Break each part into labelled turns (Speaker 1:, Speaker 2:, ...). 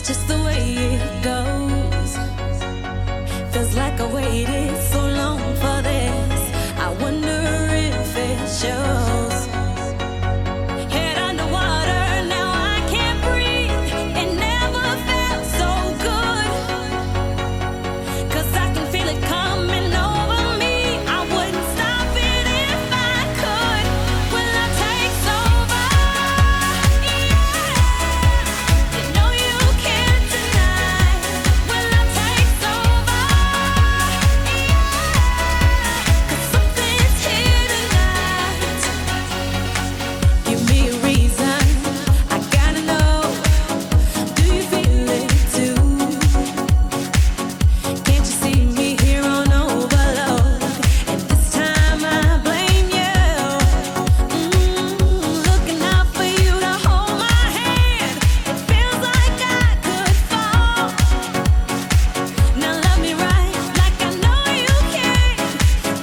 Speaker 1: just the way it goes. Feels like I waited so long for this. I wonder if it shows. Head underwater, now I can't breathe. It never felt so good. 'Cause I can feel it coming over me. I wouldn't stop it if I could. Will I take over? Yeah. You know you can't deny. Will I take over? Yeah. 'Cause something's here tonight. Give me a reason. I gotta know. Do you feel it too? Can't you see me here on overload? And this time I blame you. Looking out for you to hold my hand. It feels like I could fall. Now love me right, like I know you can.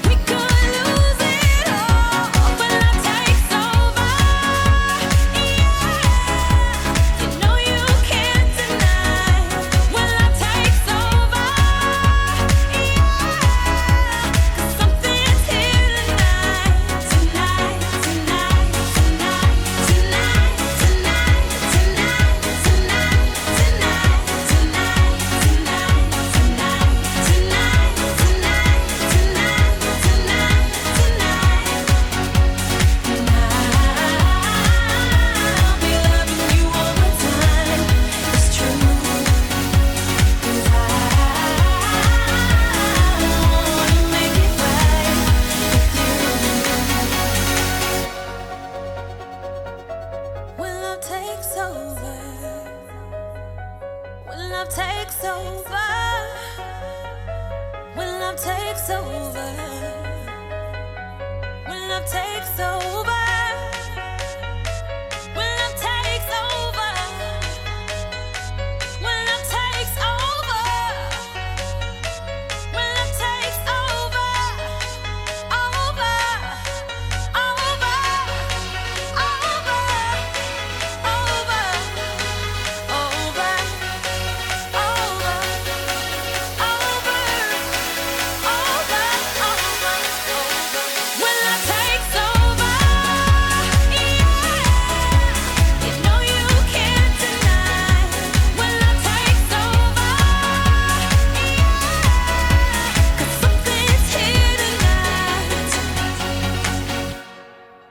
Speaker 1: We could lose it all. Will I take over? Yeah. You know you can't deny. Will I take over? Yeah. 'Cause something's here tonight, tonight, tonight, tonight, tonight, tonight, tonight, tonight, tonight, tonight, tonight, tonight, I'll be loving you all the time. It's true. 'Cause I wanna make it right with you. When love takes over, when love takes over, when love takes over.